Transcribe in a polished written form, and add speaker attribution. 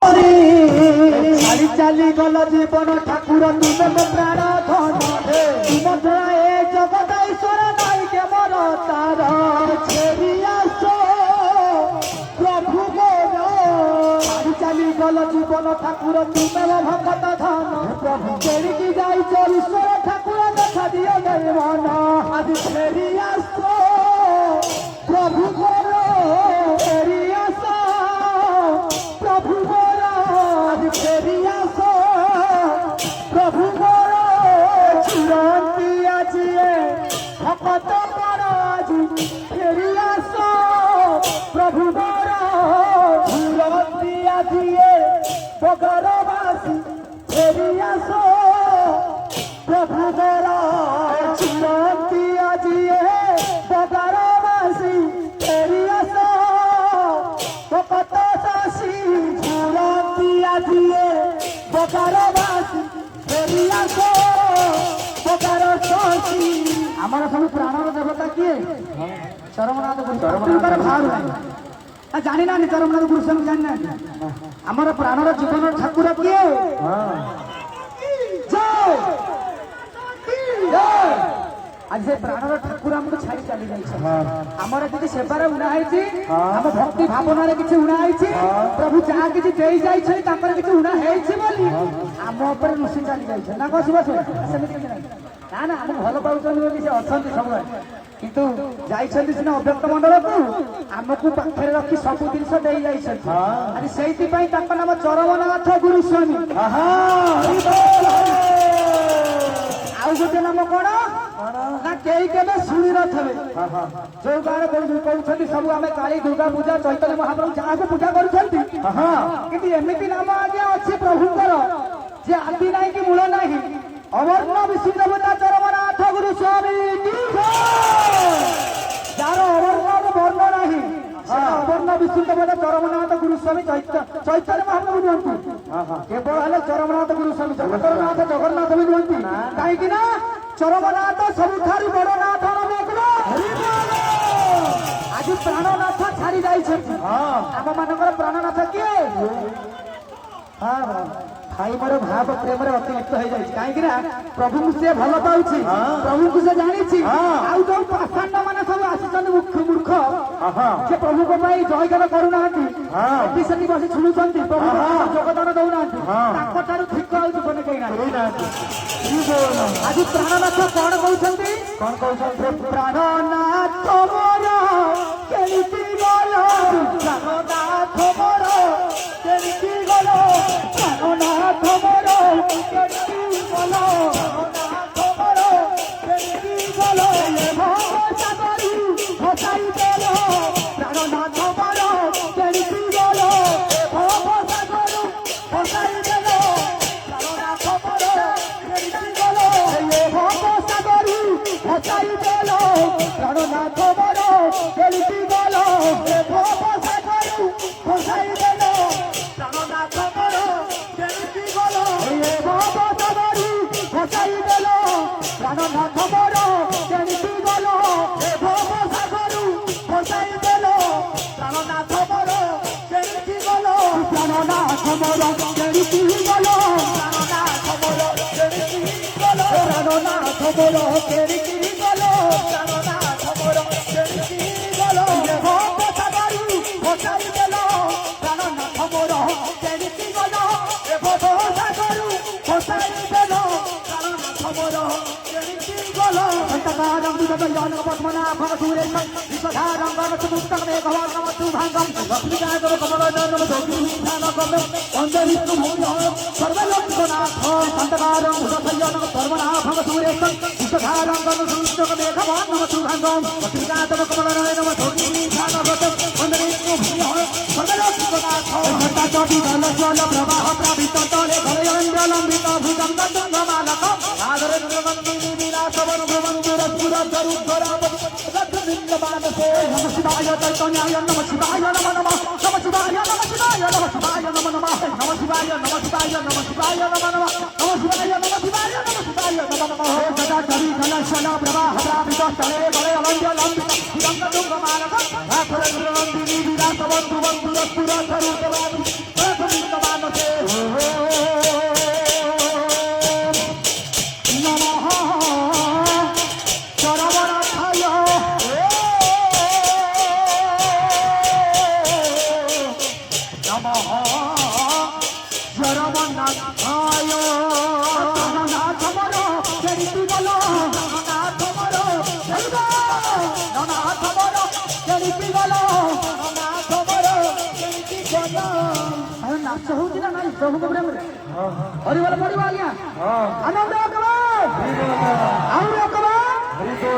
Speaker 1: চালি চালি গল জীবন ঠাকুর তুমি মো প্রাণ ধন তুম ছাড়া এ জগত ঈশ্বর নাই কে মর তার ছেড়ি আস প্রভু মোর চালি চালি গল জীবন ঠাকুর তুমি মো ভকত ধন প্রভু ছেড়িকি যাইছ ঈশ্বর ঠাকুর দেখা দিও নাই মন আজ ছেড়ি আস প্রভু মোর ছেড়ি আস প্রভু মোর আজ ছেড়ি আস প্রভু মোর চিরন্তি আজি ভকত পর আজি ফেরি আস প্রভু মোর চিরন্তি আজি বগরবাসী ফেরি আস প্রভু মোর চিরন্তি আজি বগরবাসী ফেরি আস ভকত দাসী চিরন্তি আজি বগরবাসী ফেরি আস বগর দাসী আমার সব প্রাণর দেবতা কিয়ে চরমনাথ গুরু চরমনাথ ভাব জানি না চরমনাথ গুরু সঙ্গে জানি না আমার প্রাণর জীবন ঠাকুর কিয়ে জয় জয় আজ সে প্রাণর ঠাকুর আমাকে ছাড়ি চালি যাইছে আমার কিছু সেবারে উଣା হয়েছি ଆମ ଭକ୍ତି ଭାବନାରେ କିଛି ଉଣା ହେଇଛି ପ୍ରଭୁ ଯାହା କିଛି ଦେଇ ଯାଇଛନ୍ତି ତାଙ୍କର କିଛି ଉଣା ହେଇଛି ବୋଲି ଆମ ଉପରେ ଋଷି ଚାଲି ଯାଇছে ନା କଣ ଶିବ ସେମିତି କିଛି ନାହିଁ ନା ନା ଆମେ ଭଲ ପାଉଛନ୍ତି ବୋଲି ସେ ଅଛନ୍ତି ସବୁବେଳେ କିନ୍ତୁ ଯାଇଛନ୍ତି ସିନା ଅଭ୍ୟକ୍ତ ମଣ୍ଡଳକୁ ଆମକୁ ପାଖରେ ରଖି ସବୁ ଜିନିଷ ଦେଇ ଯାଇଛନ୍ତି ଆଜି ସେଇଥିପାଇଁ ତାଙ୍କ ନାମ ଚରମନାଥ ଗୁରୁ ସ୍ୱାମୀ ଆଉ ଗୋଟେ ନାମ କଣ ନା କେହି କେବେ ଶୁଣି ନଥିବେ ଯୋଉ ଗାଁରେ କହୁଛନ୍ତି ସବୁ ଆମେ କାଳୀ ଦୁର୍ଗା ପୂଜା ଚୈତନ୍ୟ ମହାପ୍ରଭୁ ଯାହାକୁ ପୂଜା କରୁଛନ୍ତି କିନ୍ତୁ ଏମିତି ନାମ ଆଜ୍ଞା ଅଛି ପ୍ରଭୁଙ୍କର ଯେ ଆଦି ନାହିଁ କି ମୂଳ ନାହିଁ ଅବର୍ଣ୍ଣ ବିଶୁଦ୍ଧ ଦେବତା ଚରମନାଥ ଗୁରୁ ସ୍ୱାମୀ ଯାହାର ଅବର୍ଣ୍ଣ ବର୍ଣ୍ଣ ନାହିଁ ଅବର୍ଣ୍ଣ ବିଶୁଦ୍ଧ ଦେବତା ଚରମନାଥ ଗୁରୁ ସ୍ୱାମୀ ଚୈତନ୍ୟ ମହାପ୍ରଭୁ ନୁହନ୍ତି କେବଳ ହେଲେ ଚରମନାଥ ଗୁରୁ ସ୍ୱାମୀ ଜଗତରନାଥ ଜଗନ୍ନାଥ ବି ନୁହନ୍ତି କାହିଁକି ନା ଚରମନାଥ ସବୁଠାରୁ ବଡ ନାଥ ଆଜି ପ୍ରାଣନାଥ ଛାଡି ଯାଇଛନ୍ତି ଆମ ମାନଙ୍କର ପ୍ରାଣନାଥ କିଏ ଭାଇ ମୋର ଭାବ ପ୍ରେମରେ ଅତିରିକ୍ତ ହେଇଯାଇଛି କାହିଁକି ନା ପ୍ରଭୁଙ୍କୁ ସେ ଭଲ ପାଉଛି ପ୍ରଭୁଙ୍କୁ ସେ ଜାଣିଛି ଆଉ ଯୋଉ ପାଷାଣ୍ଡ ମାନେ ସବୁ ଆସିଛନ୍ତି ମୂର୍ଖ ସେ ପ୍ରଭୁଙ୍କ ପାଇଁ ଜୟଗାନ କରୁନାହାନ୍ତି ଏଠି ସେଠି ବସି ଶୁଣୁଛନ୍ତି ପ୍ରଭୁଙ୍କ ଯୋଗଦାନ ଦଉନାହାନ୍ତି ତାଙ୍କ ଠାରୁ ଠିକ ଆଉ ଜୀବନ କେହି ନାହାନ୍ତି ଆଜି ପ୍ରାଣନାଥ କଣ କହୁଛନ୍ତି ପ୍ରାଣନାଥ ମୋର କେମିତି ଗଲ ପ୍ରାଣନାଥ ମୋର କେମିତି ଗଲ ପ୍ରାଣନାଥ ମୋର କେମିତି ଗଲ ପ୍ରାଣନାଥ ମୋର କେମିତି ଗଲ ଭସାଗରୁ ଭସାଇ ଦେଲ ପ୍ରାଣନାଥ ମୋର କେମିତି ଗଲ ଭସାଗରୁ ଭସାଇ ଦେଲ ପ୍ରାଣନାଥ ମୋର କେମିତି ଗଲ ଭସାଗରୁ ଭସାଇ ଦେଲ ପ୍ରାଣନାଥ ମୋର କେମିତି ଗଲ ଭସାଗରୁ ଭସାଇ ଦେଲ ପ୍ରାଣନାଥ ମୋର କେମିତି ଗଲ ଭସାଗରୁ ଭସାଇ ଦେଲ ପ୍ରାଣନାଥ ମୋର କେମିତି ଗଲ ଭସାଗରୁ ଭସାଇ ଦେଲ ପ୍ରାଣନାଥ ମୋର କେମିତି ଗଲ ପ୍ରାଣନାଥ ମୋର କେମିତି ଗଲ ପ୍ରାଣନାଥ ମୋର କେମିତି ଗଲ ପ୍ରାଣନାଥ ମୋର କେମିତି ଗଲ ପ୍ରାଣନାଥ ମୋର କେମିତି ଗଲ ଭସାଗରୁ ଭସାଇ ଦେଲ ପ୍ରାଣନାଥ ମୋର କେମିତି ଗଲ ଭସାଗରୁ ଭସାଇ ଦେଲ ପ୍ରାଣନାଥ ମୋର କେମିତି ଗଲ ସନ୍ତକାରଂ ବିଜୟଂ ପଦ୍ମନାଭଂ ସୁରେଶଂ ବିଶ୍ୱଧାରଂ ଗଣଚତୁର୍ଥଂ মেঘবর্ণং শুভাঙ্গং লক্ষ্মীকান্তং কমলদলং যোগীধানকং বন্দে বিষ্ণু ভূয়ঃ সর্বলোকনাথ সন্তকারং ভূতসৈয়ং পদ্মনাভং সুরেশং বিশ্বধারং গণচতুর্থং মেঘবর্ণং শুভাঙ্গং লক্ষ্মীকান্তং কমলদলং যোগীধানকং বন্দে বিষ্ণু ভূয়ঃ সর্বলোকনাথ সন্তকারং জল প্রবাহ প্রাবিত তলে ভয়ন্দ্র লম্বিত ভুজঙ্গ তুঙ্গমালক আদরেন্দ্রবন্দিনী বিলাসবন ভুবন্তুর নম শিবায় চৈতন্যায় নম শিবায় নম নম নম শিবায় নম শিবায় নম শিবায় নম নম নম শিবায় নম শিবায় নম শিবায় নম নম নম শিবায় নম শিবায় নম শিবায় নম নম সদা চরি জলশল প্রবাহ প্রাবিত তলে বলে অলন্দ্য লম্বিত ভুজঙ্গ তুঙ্গমালক আদরেন্দ্রবন্দিনী বিলাসবন ভুবন্তুর ନାଚ ହଉଛି ନା ନାଇଁ ପ୍ରଭୁଙ୍କ ପ୍ରେମରେ ହରିବୋଲ ପଡିବ ଆଜ୍ଞା ଆନନ୍ଦ କର ଆଉ